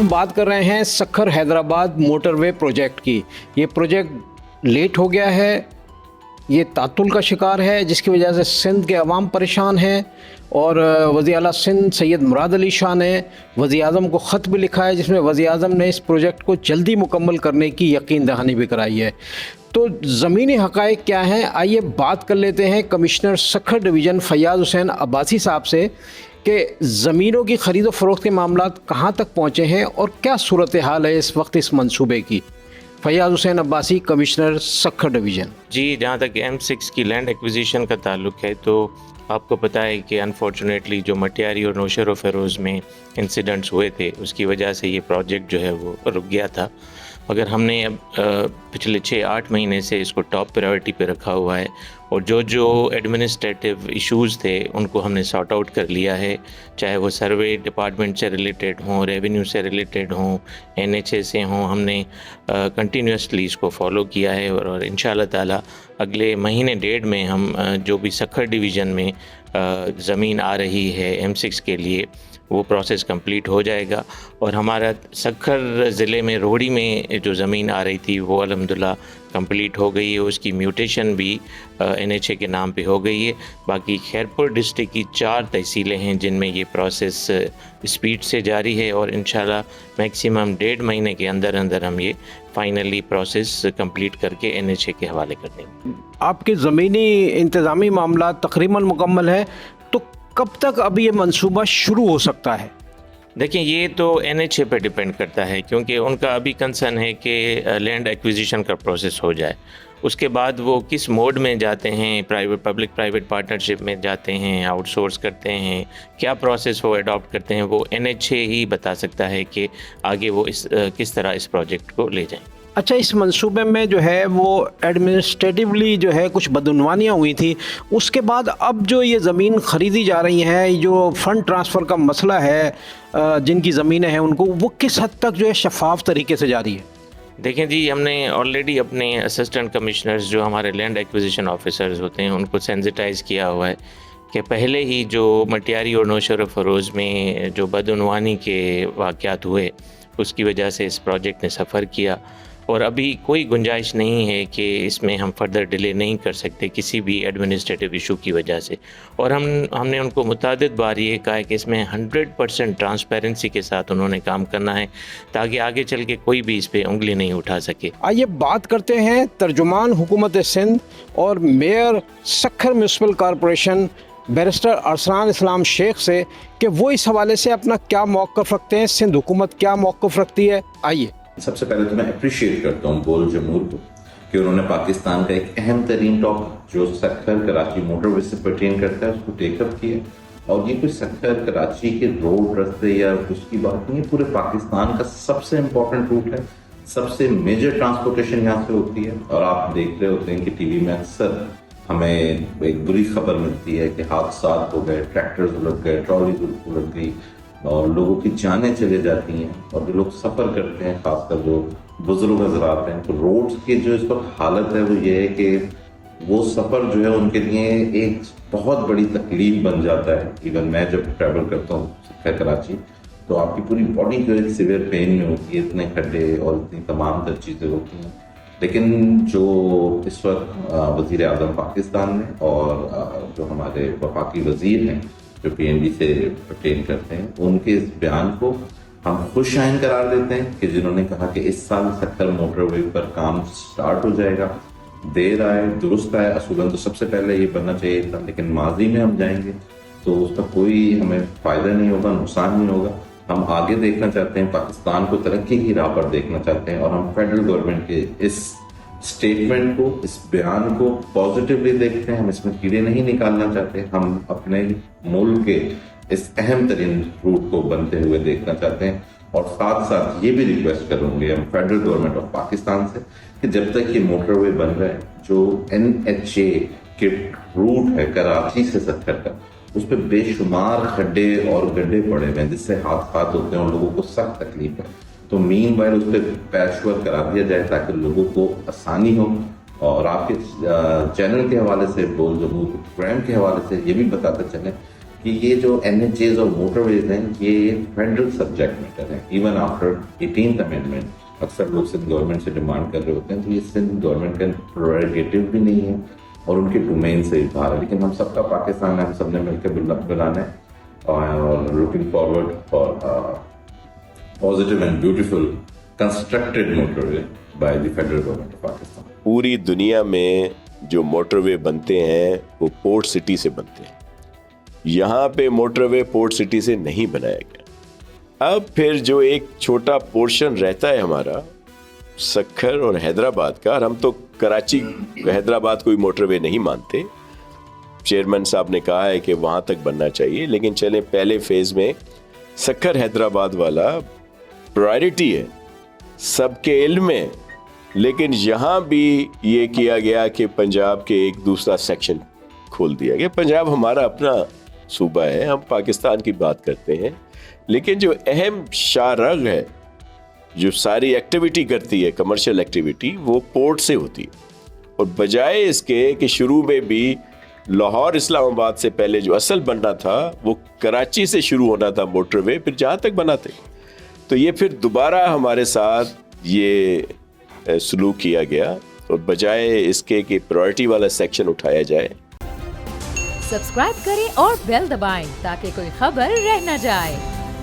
ہم بات کر رہے ہیں سکھر حیدرآباد موٹر وے پروجیکٹ کی. یہ پروجیکٹ لیٹ ہو گیا ہے, یہ تعطل کا شکار ہے, جس کی وجہ سے سندھ کے عوام پریشان ہیں. اور وزیر اعلیٰ سندھ سید مراد علی شاہ نے وزیر اعظم کو خط بھی لکھا ہے, جس میں وزیر اعظم نے اس پروجیکٹ کو جلدی مکمل کرنے کی یقین دہانی بھی کرائی ہے. تو زمینی حقائق کیا ہیں, آئیے بات کر لیتے ہیں کمشنر سکھر ڈویژن فیاض حسین عباسی صاحب سے کہ زمینوں کی خرید و فروخت کے معاملات کہاں تک پہنچے ہیں اور کیا صورتحال ہے اس وقت اس منصوبے کی. فیاض حسین عباسی, کمشنر سکھر ڈویژن. جی, جہاں تک M6 کی لینڈ ایکویزیشن کا تعلق ہے تو آپ کو پتہ ہے کہ انفارچونیٹلی جو مٹیاری اور نوشہر و فیروز میں انسیڈنٹس ہوئے تھے اس کی وجہ سے یہ پروجیکٹ جو ہے وہ رک گیا تھا. مگر ہم نے اب پچھلے 6-8 مہینے سے اس کو ٹاپ پرائیورٹی پہ رکھا ہوا ہے, اور جو ایڈمنسٹریٹو ایشوز تھے ان کو ہم نے سارٹ آؤٹ کر لیا ہے, چاہے وہ سروے ڈپارٹمنٹ سے ریلیٹڈ ہوں, ریونیو سے ریلیٹڈ ہوں, NHA سے ہوں. ہم نے کنٹینیوسلی اس کو فالو کیا ہے, اور ان شاء اللہ تعالیٰ اگلے مہینے ڈیڑھ میں ہم جو بھی سکھر ڈویژن میں زمین آ رہی ہے M6 کے لیے وہ پروسیس کمپلیٹ ہو جائے گا. اور ہمارا سکھر ضلع میں روہڑی میں جو زمین آ رہی تھی وہ الحمدللہ کمپلیٹ ہو گئی ہے, اس کی میوٹیشن بھی NHA کے نام پہ ہو گئی ہے. باقی خیرپور ڈسٹرکٹ کی 4 تحصیلیں ہیں جن میں یہ پروسیس اسپیڈ سے جاری ہے, اور انشاءاللہ میکسیمم 1.5 مہینے کے اندر ہم یہ فائنلی پروسیس کمپلیٹ کر کے NHA کے حوالے کر دیں گے. آپ کے زمینی انتظامی معاملات تقریباً مکمل ہیں, تو کب تک اب یہ منصوبہ شروع ہو سکتا ہے؟ دیکھیں, یہ تو NHA پہ ڈیپینڈ کرتا ہے, کیونکہ ان کا ابھی کنسرن ہے کہ لینڈ ایکویزیشن کا پروسیس ہو جائے. اس کے بعد وہ کس موڈ میں جاتے ہیں, پبلک پرائیویٹ پارٹنرشپ میں جاتے ہیں, آؤٹ سورس کرتے ہیں, کیا پروسیس وہ اڈاپٹ کرتے ہیں, وہ NHA ہی بتا سکتا ہے کہ آگے وہ کس طرح اس پروجیکٹ کو لے جائیں. اچھا, اس منصوبے میں جو ہے وہ ایڈمنسٹریٹیولی جو ہے کچھ بدعنوانیاں ہوئی تھیں, اس کے بعد اب جو یہ زمین خریدی جا رہی ہیں, جو فنڈ ٹرانسفر کا مسئلہ ہے, جن کی زمینیں ہیں ان کو, وہ کس حد تک جو ہے شفاف طریقے سے جاری ہے؟ دیکھیں جی, ہم نے آلریڈی اپنے اسسٹنٹ کمشنرز جو ہمارے لینڈ ایکویزیشن آفیسرز ہوتے ہیں ان کو سینسٹائز کیا ہوا ہے کہ پہلے ہی جو مٹیاری اور نوشہر و فیروز میں جو بدعنوانی کے واقعات ہوئے اس کی وجہ سے اس پروجیکٹ نے سفر کیا, اور ابھی کوئی گنجائش نہیں ہے کہ اس میں ہم فردر ڈیلے نہیں کر سکتے کسی بھی ایڈمنسٹریٹو ایشو کی وجہ سے. اور ہم نے ان کو متعدد بار یہ کہا ہے کہ اس میں 100% ٹرانسپیرنسی کے ساتھ انہوں نے کام کرنا ہے تاکہ آگے چل کے کوئی بھی اس پہ انگلی نہیں اٹھا سکے. آئیے بات کرتے ہیں ترجمان حکومت سندھ اور mayor Sukkur municipal corporation barrister Arsalan Islam Shaikh سے کہ وہ اس حوالے سے اپنا کیا موقف رکھتے ہیں, سندھ حکومت کیا موقف رکھتی ہے. آئیے. سب سے پہلے تو میں اپریشیٹ کرتا ہوں بول جمہور کو کہ انہوں نے پاکستان کا ایک اہم ترین ٹاپک جو سکھر کراچی موٹر وے سے پرٹین کرتا ہے اس کو ٹیک اپ کیا, اور یہ کوئی سکھر کراچی کے روڈ رستے یا اس کی بات نہیں ہے, پورے پاکستان کا سب سے امپورٹنٹ روٹ ہے, سب سے میجر ٹرانسپورٹیشن یہاں سے ہوتی ہے. اور آپ دیکھ رہے ہوتے ہیں کہ ٹی وی میں اکثر ہمیں ایک بری خبر ملتی ہے کہ حادثات ہو گئے, ٹریکٹرز الٹ گئے, ٹرالیز الٹ گئی, اور لوگوں کی جانیں چلے جاتی ہیں. اور جو لوگ سفر کرتے ہیں, خاص کر جو بزرگ حضرات ہیں, تو روڈز کی جو اس وقت حالت ہے وہ یہ ہے کہ وہ سفر جو ہے ان کے لیے ایک بہت بڑی تکلیف بن جاتا ہے. ایون میں جب ٹریول کرتا ہوں سکھر کراچی تو آپ کی پوری باڈی جو ایک سیویئر پین میں ہوتی ہے, اتنے کھڈے اور اتنی تمام تر چیزیں ہوتی ہیں. لیکن جو اس وقت وزیر اعظم پاکستان نے اور جو ہمارے وفاقی وزیر ہیں جو PNB سے پرٹین کرتے ہیں, ان کے اس بیان کو ہم خوش آئند قرار دیتے ہیں کہ جنہوں نے کہا کہ اس سال سکھر موٹر وے پر کام سٹارٹ ہو جائے گا. دیر آئے درست آئے, اصولاً تو سب سے پہلے یہ بننا چاہیے تھا, لیکن ماضی میں ہم جائیں گے تو اس کا کوئی ہمیں فائدہ نہیں ہوگا, نقصان نہیں ہوگا. ہم آگے دیکھنا چاہتے ہیں, پاکستان کو ترقی کی راہ پر دیکھنا چاہتے ہیں, اور ہم فیڈرل گورنمنٹ کے اس اسٹیٹمنٹ کو, اس بیان کو پازیٹیولی دیکھتے ہیں. ہم اس میں کیڑے نہیں نکالنا چاہتے, ہم اپنے ملک کے اس اہم ترین روٹ کو بنتے ہوئے دیکھنا چاہتے ہیں. اور ساتھ ساتھ یہ بھی ریکویسٹ کروں گے ہم فیڈرل گورنمنٹ آف پاکستان سے کہ جب تک یہ موٹر وے بن رہا ہے, جو NHA کے روٹ ہے کراچی سے سکھر کا, اس پہ بے شمار کھڈے اور گڈھے پڑے ہوئے ہیں جس سے حادثات ہوتے ہیں اور لوگوں کو سخت تکلیف ہے. تو مین وائل اس پہ پیچ ورک کرا دیا جائے تاکہ لوگوں کو آسانی ہو. اور آپ کے چینل کے حوالے سے, بول جمہور پروگرام کے حوالے سے یہ بھی بتاتے چلیں کہ یہ جو NHAs اور موٹر ویز ہیں یہ فیڈرل سبجیکٹ میٹر ہیں. ایون آفٹر 18th امینڈمنٹ اکثر لوگ سندھ گورنمنٹ سے ڈیمانڈ کر رہے ہوتے ہیں تو یہ سندھ گورنمنٹ کا پریروگیٹو بھی نہیں ہے اور ان کے ڈومین سے باہر ہے. لیکن ہم سب کا پاکستان ہے, ہم سب نے مل کے بنانا ہے اور looking forward for positive and beautiful constructed motor way by the federal government of Pakistan. پوری دنیا میں جو موٹر وے بنتے ہیں وہ پورٹ سٹی سے بنتے ہیں. یہاں پہ موٹر وے پورٹ سٹی سے نہیں بنایا گیا. اب پھر جو ایک چھوٹا پورشن رہتا ہے ہمارا سکھر اور حیدرآباد کا, اور ہم تو کراچی حیدرآباد کوئی موٹر وے نہیں مانتے. چیئرمین صاحب نے کہا ہے کہ وہاں تک بننا چاہیے, لیکن چلیں پہلے فیز میں سکھر حیدرآباد والا پرائرٹی ہے, سب کے علم میں. لیکن یہاں بھی یہ کیا گیا کہ پنجاب کے ایک دوسرا سیکشن کھول دیا گیا. پنجاب ہمارا اپنا صوبہ ہے, ہم پاکستان کی بات کرتے ہیں, لیکن جو اہم شاہ رگ ہے, جو ساری ایکٹیویٹی کرتی ہے کمرشل ایکٹیویٹی, وہ پورٹ سے ہوتی ہے. اور بجائے اس کے کہ شروع میں بھی لاہور اسلام آباد سے پہلے جو اصل بننا تھا وہ کراچی سے شروع ہونا تھا موٹر وے, پھر جہاں تک بنا تھے, تو یہ پھر دوبارہ ہمارے ساتھ یہ سلوک کیا گیا. اور بجائے اس کے کہ پرائرٹی والا سیکشن اٹھایا جائے. سبسکرائب کریں اور بیل دبائیں تاکہ کوئی خبر رہ نہ جائے.